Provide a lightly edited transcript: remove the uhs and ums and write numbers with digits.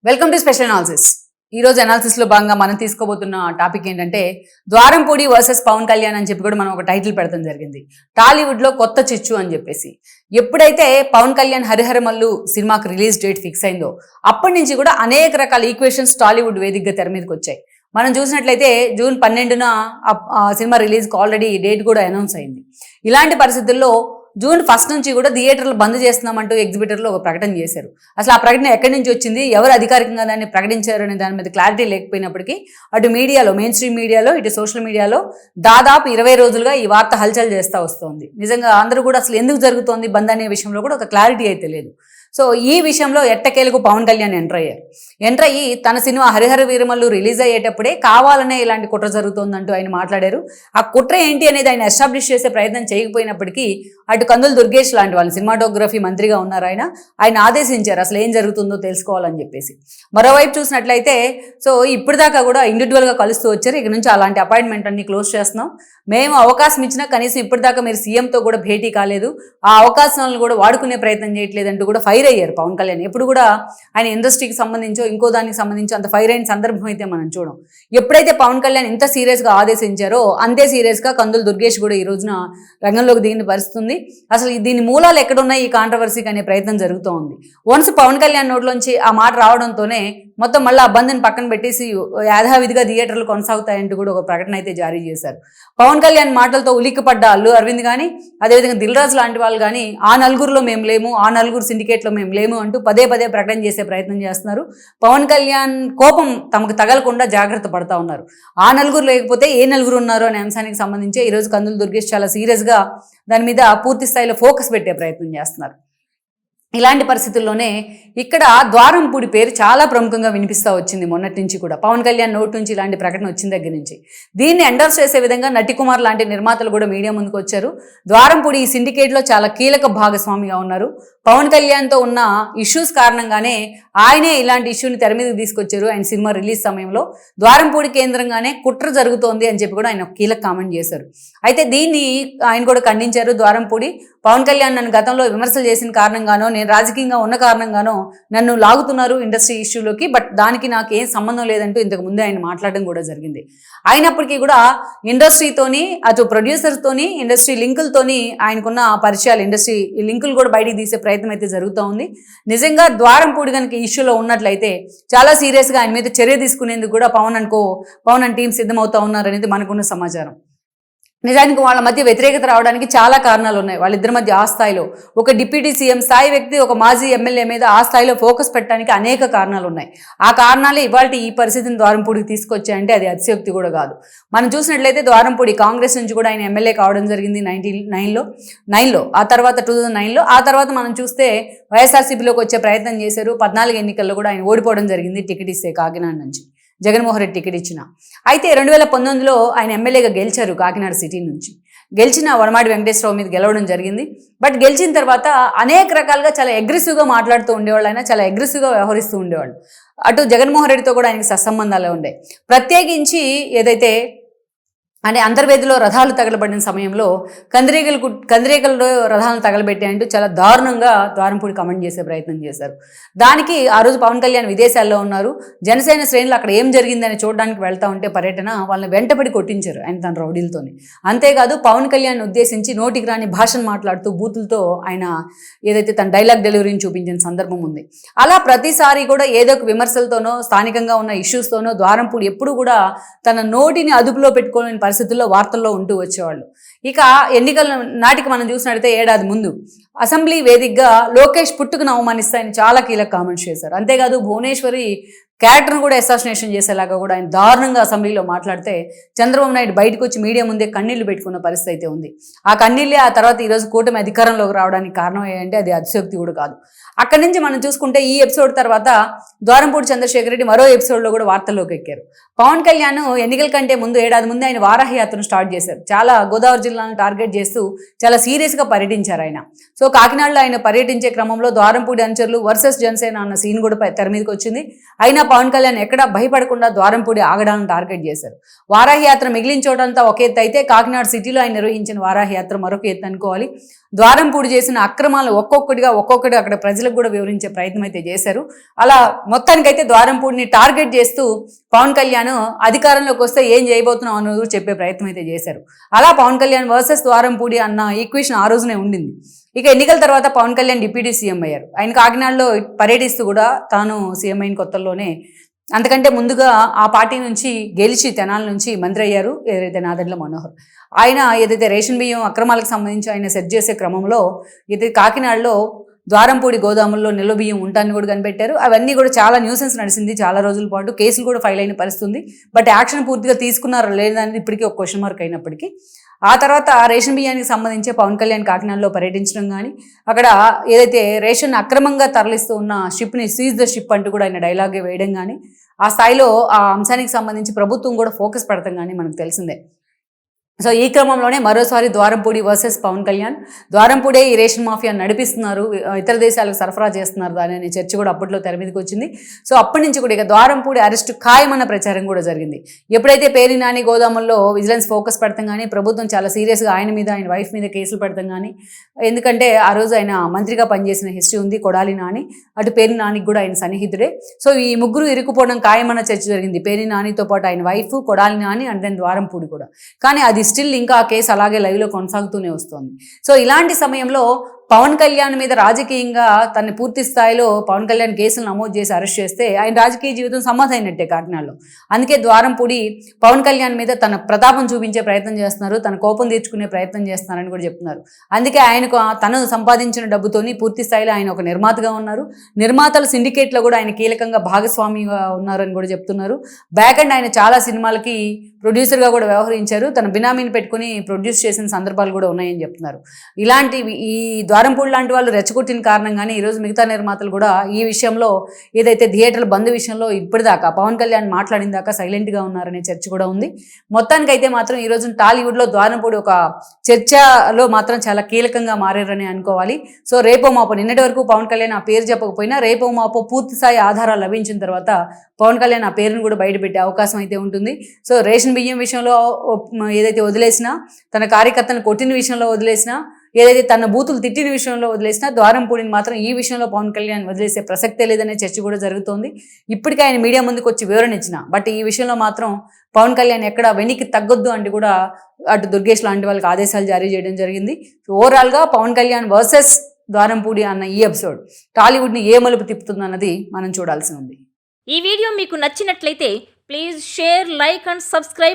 Welcome to special analysis. ఈ రోజు analysis లో భాగంగా మనం తీసుకోబోతున్న టాపిక్ ఏంటంటే ద్వారంపూడి వర్సెస్ పవన్ కళ్యాణ్ అని చెప్పి కూడా మనం ఒక టైటిల్ పెడతాం జరిగింది. టాలీవుడ్ లో కొత్త చిచ్చు అని చెప్పేసి. ఎప్పుడైతే పవన్ కళ్యాణ్ హరిహరమల్లు సినిమాకి రిలీజ్ డేట్ ఫిక్స్ అయిందో అప్పటి నుంచి కూడా అనేక రకాల ఈక్వేషన్స్ టాలీవుడ్ వేదికగా తెర మీదకి వచ్చాయి. మనం చూసినట్లయితే జూన్ 12న సినిమా రిలీజ్కి ఆల్రెడీ డేట్ కూడా అనౌన్స్ అయింది. ఇలాంటి పరిస్థితుల్లో జూన్ 1 నుంచి కూడా థియేటర్లు బంద్ చేస్తున్నామంటూ ఎగ్జిబిటర్లు ఒక ప్రకటన చేశారు. అసలు ఆ ప్రకటన ఎక్కడి నుంచి వచ్చింది, ఎవరు అధికారికంగా దాన్ని ప్రకటించారు అనే దాని మీద క్లారిటీ లేకపోయినప్పటికీ అటు మీడియాలో, మెయిన్ స్ట్రీమ్ మీడియాలో, ఇటు సోషల్ మీడియాలో దాదాపు 20 రోజులుగా ఈ వార్త హల్చల్ చేస్తూ వస్తోంది. నిజంగా అందరూ కూడా అసలు ఎందుకు జరుగుతోంది బంద్ అనే విషయంలో కూడా ఒక క్లారిటీ అయితే లేదు. సో ఈ విషయంలో ఎట్టకేలకు పవన్ కళ్యాణ్ ఎంటర్ అయ్యి తన సినిమా హరిహర వీరమల్లు రిలీజ్ అయ్యేటప్పుడే కావాలనే ఇలాంటి కుట్ర జరుగుతోందంటూ ఆయన మాట్లాడారు. ఆ కుట్ర ఏంటి అనేది ఆయన ఎస్టాబ్లిష్ చేసే ప్రయత్నం చేయకపోయినప్పటికీ అటు కందులు దుర్గేష్ లాంటి వాళ్ళు సినిమాటోగ్రఫీ మంత్రిగా ఉన్నారు, ఆయన ఆదేశించారు అసలు ఏం జరుగుతుందో తెలుసుకోవాలని చెప్పేసి. మరోవైపు చూసినట్లయితే సో ఇప్పటిదాకా కూడా ఇండివిజువల్గా కలుస్తూ వచ్చారు. ఇక నుంచి అలాంటి అపాయింట్మెంట్ అన్ని క్లోజ్ చేస్తున్నాం, మేము అవకాశం ఇచ్చినా కనీసం ఇప్పటిదాకా మీరు సీఎంతో కూడా భేటీ కాలేదు, ఆ అవకాశాలను కూడా వాడుకునే ప్రయత్నం చేయట్లేదంటూ కూడా ఫైర్ అయ్యారు పవన్ కళ్యాణ్. ఎప్పుడు కూడా ఆయన ఇండస్ట్రీకి సంబంధించో ఇంకో దానికి సంబంధించో అంత ఫైర్ అయిన సందర్భం అయితే మనం చూడం. ఎప్పుడైతే పవన్ కళ్యాణ్ ఇంత సీరియస్గా ఆదేశించారో అంతే సీరియస్గా కందులు దుర్గేష్ కూడా ఈ రోజున రంగంలోకి దిగిన పరిస్థితుంది. అసలు దీని మూలాలు ఎక్కడున్నాయి ఈ కాంట్రవర్సీకి అనే ప్రయత్నం జరుగుతూ ఉంది. వన్స్ పవన్ కళ్యాణ్ నోట్లోంచి ఆ మాట రావడంతోనే మొత్తం మళ్ళీ ఆ బంద్ని పక్కన పెట్టేసి యథావిధిగా థియేటర్లు కొనసాగుతాయంటూ కూడా ఒక ప్రకటన అయితే జారీ చేశారు. పవన్ కళ్యాణ్ మాటలతో ఉలిక్కిపడ్డ అల్లు అరవింద్ కానీ, అదేవిధంగా దిల్ రాజు లాంటి వాళ్ళు కానీ ఆ నలుగురిలో మేము లేము, ఆ నలుగురు సిండికేట్లో మేము లేము అంటూ పదే ప్రకటన చేసే ప్రయత్నం చేస్తున్నారు. పవన్ కళ్యాణ్ కోపం తమకు తగలకుండా జాగ్రత్త పడతా ఉన్నారు. ఆ నలుగురు లేకపోతే ఏ నలుగురు ఉన్నారు అనే అంశానికి సంబంధించి ఈరోజు కందులు దుర్గేష్ చాలా సీరియస్గా దాని మీద పూర్తి స్థాయిలో ఫోకస్ పెట్టే ప్రయత్నం చేస్తున్నారు. ఇలాంటి పరిస్థితుల్లోనే ఇక్కడ ద్వారంపూడి పేరు చాలా ప్రముఖంగా వినిపిస్తూ వచ్చింది మొన్నటి నుంచి కూడా. పవన్ కళ్యాణ్ నోటి నుంచి ఇలాంటి ప్రకటన వచ్చిన దగ్గర నుంచి దీన్ని ఎండర్స్ చేసే విధంగా నటికుమార్ లాంటి నిర్మాతలు కూడా మీడియా ముందుకు వచ్చారు. ద్వారంపూడి ఈ సిండికేట్లో చాలా కీలక భాగస్వామిగా ఉన్నారు. పవన్ కళ్యాణ్తో ఉన్న ఇష్యూస్ కారణంగానే ఆయనే ఇలాంటి ఇష్యూని తెర మీదకి తీసుకొచ్చారు. ఆయన సినిమా రిలీజ్ సమయంలో ద్వారంపూడి కేంద్రంగానే కుట్ర జరుగుతోంది అని చెప్పి కూడా ఆయన కీలక కామెంట్ చేశారు. అయితే దీన్ని ఆయన కూడా ఖండించారు. ద్వారంపూడి పవన్ కళ్యాణ్ నన్ను గతంలో విమర్శలు చేసిన కారణంగానో, నేను రాజకీయంగా ఉన్న కారణంగానో నన్ను లాగుతున్నారు ఇండస్ట్రీ ఇష్యూలోకి, బట్ దానికి నాకు ఏం సంబంధం లేదంటూ ఇంతకు ముందే ఆయన మాట్లాడడం కూడా జరిగింది. అయినప్పటికీ కూడా ఇండస్ట్రీతోని, అటు ప్రొడ్యూసర్తోని, ఇండస్ట్రీ లింకులతోని ఆయనకున్న పరిచయాలు, ఇండస్ట్రీ లింకులు కూడా బయటికి తీసే ప్రయత్నం అయితే జరుగుతూ ఉంది. నిజంగా ద్వారంపూడి కనుక ఇష్యూలో ఉన్నట్లయితే చాలా సీరియస్గా ఆయన మీద చర్య తీసుకునేందుకు కూడా పవన్ అండ్ టీం సిద్ధమవుతా ఉన్నారనేది మనకున్న సమాచారం. నిజానికి వాళ్ళ మధ్య వ్యతిరేకత రావడానికి చాలా కారణాలు ఉన్నాయి. వాళ్ళిద్దరి మధ్య ఆ స్థాయిలో ఒక డిప్యూటీ సీఎం స్థాయి వ్యక్తి ఒక మాజీ ఎమ్మెల్యే మీద ఆ స్థాయిలో ఫోకస్ పెట్టడానికి అనేక కారణాలు ఉన్నాయి. ఆ కారణాలే ఇవాళ ఈ పరిస్థితిని ద్వారంపూడికి తీసుకొచ్చాయంటే అది అతిశయోక్తి కూడా కాదు. మనం చూసినట్లయితే ద్వారంపూడి కాంగ్రెస్ నుంచి కూడా ఆయన ఎమ్మెల్యే కావడం జరిగింది 1999లో, ఆ తర్వాత 2009లో. ఆ తర్వాత మనం చూస్తే వైఎస్ఆర్సీపీలోకి వచ్చే ప్రయత్నం చేశారు. 14 ఎన్నికల్లో కూడా ఆయన ఓడిపోవడం జరిగింది టికెట్ ఇస్తే కాకినాడ నుంచి, జగన్మోహన్ రెడ్డి టికెట్ ఇచ్చిన. అయితే 2019లో ఆయన ఎమ్మెల్యేగా గెలిచారు కాకినాడ సిటీ నుంచి. గెలిచిన వనమాడి వెంకటేశ్వరరావు మీద గెలవడం జరిగింది. బట్ గెలిచిన తర్వాత అనేక రకాలుగా చాలా అగ్రెసివ్గా మాట్లాడుతూ ఉండేవాళ్ళు, ఆయన చాలా అగ్రెసివ్గా వ్యవహరిస్తూ ఉండేవాళ్ళు. అటు జగన్మోహన్ రెడ్డితో కూడా ఆయనకి సత్సంబంధాలే ఉండే. ప్రత్యేకించి ఏదైతే అంటే అంతర్వేదిలో రథాలు తగలబడిన సమయంలో కందిరీగల్లో రథాలను తగలబెట్టే అంటూ చాలా దారుణంగా ద్వారంపూడి కమెంట్ చేసే ప్రయత్నం చేశారు. దానికి ఆ రోజు పవన్ కళ్యాణ్ విదేశాల్లో ఉన్నారు. జనసేన శ్రేణులు అక్కడ ఏం జరిగిందని చూడడానికి వెళ్తా ఉంటే పర్యటన వాళ్ళని వెంటబడి కొట్టించారు ఆయన తన రౌడీలతోని. అంతేకాదు పవన్ కళ్యాణ్ ఉద్దేశించి నోటికి రాని భాషను మాట్లాడుతూ బూతులతో ఆయన ఏదైతే తన డైలాగ్ డెలివరీని చూపించిన సందర్భం ఉంది. అలా ప్రతిసారి కూడా ఏదో ఒక విమర్శలతోనో, స్థానికంగా ఉన్న ఇష్యూస్తోనో ద్వారంపూడి ఎప్పుడు కూడా తన నోటిని అదుపులో పెట్టుకోలేని పరిస్థితుల్లో వార్తల్లో ఉంటూ వచ్చేవాళ్ళు. ఇక ఎన్నికల నాటికి మనం చూసినట్లయితే ఏడాది ముందు అసెంబ్లీ వేదికగా లోకేష్ పుట్టుకును అవమానిస్తాయని చాలా కీలక కామెంట్స్ చేశారు. అంతేకాదు భువనేశ్వరి క్యారెక్టర్ను కూడా అసాసినేషన్ చేసేలాగా కూడా ఆయన దారుణంగా అసెంబ్లీలో మాట్లాడితే చంద్రబాబు నాయుడు బయటకు వచ్చి మీడియా ముందే కన్నీళ్లు పెట్టుకున్న పరిస్థితి అయితే ఉంది. ఆ కన్నీళ్ళే ఆ తర్వాత ఈరోజు కూటమి అధికారంలోకి రావడానికి కారణం ఏంటంటే అది అతిశయోక్తి కూడా కాదు. అక్కడి నుంచి మనం చూసుకుంటే ఈ ఎపిసోడ్ తర్వాత ద్వారంపూడి చంద్రశేఖర్ రెడ్డి మరో ఎపిసోడ్లో కూడా వార్తల్లోకి ఎక్కారు. పవన్ కళ్యాణ్ ఎన్నికల కంటే ముందు ఏడాది ముందు ఆయన వారాహి యాత్రను స్టార్ట్ చేశారు. చాలా గోదావరి జిల్లాను టార్గెట్ చేస్తూ చాలా సీరియస్గా పర్యటించారు ఆయన. సో కాకినాడలో ఆయన పర్యటించే క్రమంలో ద్వారంపూడి అనుచరులు వర్సెస్ జనసేన అన్న సీన్ కూడా తెర మీదకి వచ్చింది. అయినప్పటికీ పవన్ కళ్యాణ్ ఎక్కడ భయపడకుండా ద్వారంపూడి ఆగడాలను టార్గెట్ చేశారు. వారాహి యాత్ర మిగిలిన చోటంతా ఒక ఎత్తు అయితే కాకినాడ సిటీలో ఆయన నిర్వహించిన వారాహి యాత్ర మరొక ఎత్తు అనుకోవాలి. ద్వారంపూడి చేసిన అక్రమాలు ఒక్కొక్కటి అక్కడ ప్రజలకు కూడా వివరించే ప్రయత్నం అయితే చేశారు. అలా మొత్తానికైతే ద్వారంపూడిని టార్గెట్ చేస్తూ పవన్ కళ్యాణ్ అధికారంలోకి వస్తే ఏం చేయబోతున్నాం అన్నది చెప్పే ప్రయత్నం అయితే చేశారు. అలా పవన్ కళ్యాణ్ వర్సెస్ ద్వారంపూడి అన్న ఈక్వేషన్ ఆ రోజునే ఉండింది. ఇక ఎన్నికల తర్వాత పవన్ కళ్యాణ్ డిప్యూటీ సీఎం అయ్యారు. ఆయన కాకినాడలో పర్యటిస్తూ కూడా తాను సీఎం అయిన కొత్తల్లోనే అంతకంటే ముందుగా ఆ పార్టీ నుంచి గెలిచి తెనాల నుంచి మంత్రి అయ్యారు ఏదైతే నాదెండ్ల మనోహర్. ఆయన ఏదైతే రేషన్ బియ్యం అక్రమాలకు సంబంధించి ఆయన సెట్ చేసే క్రమంలో ఏదైతే కాకినాడలో ద్వారంపూడి గోదాముల్లో నిల్వ బియ్యం ఉంటాన్ని కూడా కనిపెట్టారు. అవన్నీ కూడా చాలా న్యూసెన్స్ నడిచింది. చాలా రోజుల పాటు కేసులు కూడా ఫైల్ అయిన పరిస్థితుంది. బట్ యాక్షన్ పూర్తిగా తీసుకున్నారో లేదనేది ఇప్పటికీ ఒక క్వశ్చన్ మార్క్ అయినప్పటికీ ఆ తర్వాత రేషన్ బియ్యానికి సంబంధించి పవన్ కళ్యాణ్ కాకినాడలో పర్యటించడం కానీ అక్కడ ఏదైతే రేషన్ అక్రమంగా తరలిస్తూ ఉన్న షిప్ని సీజ్ ద షిప్ అంటూ కూడా ఆయన డైలాగ్ వేయడం కానీ ఆ స్థాయిలో ఆ అంశానికి సంబంధించి ప్రభుత్వం కూడా ఫోకస్ పెడతాం కానీ మనకు తెలిసిందే. సో ఈ క్రమంలోనే మరోసారి ద్వారంపూడి వర్సెస్ పవన్ కళ్యాణ్. ద్వారంపూడే ఈ రేషన్ మాఫియా నడిపిస్తున్నారు, ఇతర దేశాలకు సరఫరా చేస్తున్నారు దాని అనే చర్చ కూడా అప్పట్లో తెర మీదకి వచ్చింది. సో అప్పటి నుంచి కూడా ఇక ద్వారంపూడి అరెస్టు ఖాయమన్న ప్రచారం కూడా జరిగింది. ఎప్పుడైతే పేర్ని నాని గోదాముల్లో విజిలెన్స్ ఫోకస్ పెడతాం కానీ ప్రభుత్వం చాలా సీరియస్గా ఆయన మీద ఆయన వైఫ్ మీద కేసులు పెడతాం కానీ ఎందుకంటే ఆ రోజు ఆయన మంత్రిగా పనిచేసిన హిస్టరీ ఉంది కొడాలి నాని, అటు పేర్ని నానికి కూడా ఆయన సన్నిహితుడే. సో ఈ ముగ్గురు ఇరుక్కుపోవడం ఖాయమన్న చర్చ జరిగింది. పేర్ని నానితో పాటు ఆయన wife Kodali Nani and then Dwarampudi కూడా. కానీ అది స్టిల్ ఇంకా ఆ కేసు అలాగే లైవ్లో కొనసాగుతూనే వస్తుంది. సో ఇలాంటి సమయంలో పవన్ కళ్యాణ్ మీద రాజకీయంగా తనని పూర్తి స్థాయిలో పవన్ కళ్యాణ్ కేసులు నమోదు చేసి అరెస్ట్ చేస్తే ఆయన రాజకీయ జీవితం సమాధైనట్టే కాకినాడలో. అందుకే ద్వారంపూడి పవన్ కళ్యాణ్ మీద తన ప్రతాపం చూపించే ప్రయత్నం చేస్తున్నారు, తన కోపం తీర్చుకునే ప్రయత్నం చేస్తున్నారని కూడా చెప్తున్నారు. అందుకే ఆయనకు తను సంపాదించిన డబ్బుతోని పూర్తి స్థాయిలో ఆయన ఒక నిర్మాతగా ఉన్నారు. నిర్మాతల సిండికేట్లో కూడా ఆయన కీలకంగా భాగస్వామిగా ఉన్నారని కూడా చెప్తున్నారు. బ్యాక్ అండ్ ఆయన చాలా సినిమాలకి ప్రొడ్యూసర్గా కూడా వ్యవహరించారు. తన బినామీని పెట్టుకుని ప్రొడ్యూస్ చేసిన సందర్భాలు కూడా ఉన్నాయని చెప్తున్నారు. ఇలాంటివి ఈ ద్వారంపూడి లాంటి వాళ్ళు రెచ్చగొట్టిన కారణంగానే ఈరోజు మిగతా నిర్మాతలు కూడా ఈ విషయంలో ఏదైతే థియేటర్ల బంద్ విషయంలో ఇప్పటిదాకా పవన్ కళ్యాణ్ మాట్లాడిన దాకా సైలెంట్గా ఉన్నారనే చర్చ కూడా ఉంది. మొత్తానికైతే మాత్రం ఈరోజు టాలీవుడ్లో ద్వారంపూడి ఒక చర్చలో మాత్రం చాలా కీలకంగా మారారని అనుకోవాలి. సో రేపో మాపో నిన్నటి వరకు పవన్ కళ్యాణ్ ఆ పేరు చెప్పకపోయినా రేపో మాపో పూర్తి స్థాయి ఆధారాలు లభించిన తర్వాత పవన్ కళ్యాణ్ ఆ పేరును కూడా బయటపెట్టే అవకాశం అయితే ఉంటుంది. సో రేషన్ బియ్యం విషయంలో ఏదైతే వదిలేసినా, తన కార్యకర్తను కొట్టిన విషయంలో వదిలేసినా, ఏదైతే తన బూతులు తిట్టిన విషయంలో వదిలేసినా ద్వారంపూడిని మాత్రం ఈ విషయంలో పవన్ కళ్యాణ్ వదిలేసే ప్రసక్తే లేదనే చర్చ కూడా జరుగుతోంది. ఇప్పటికే ఆయన మీడియా ముందుకు వచ్చి వివరణ ఇచ్చిన బట్ ఈ విషయంలో మాత్రం పవన్ కళ్యాణ్ ఎక్కడ వెనక్కి తగ్గొద్దు అంటూ కూడా అటు దుర్గేష్ లాంటి వాళ్ళకి ఆదేశాలు జారీ చేయడం జరిగింది. ఓవరాల్గా పవన్ కళ్యాణ్ వర్సెస్ ద్వారంపూడి అన్న ఈ ఎపిసోడ్ టాలీవుడ్ని ఏ మలుపు తిప్పుతుందన్నది మనం చూడాల్సి ఉంది. ఈ వీడియో మీకు నచ్చినట్లయితే please share, like and subscribe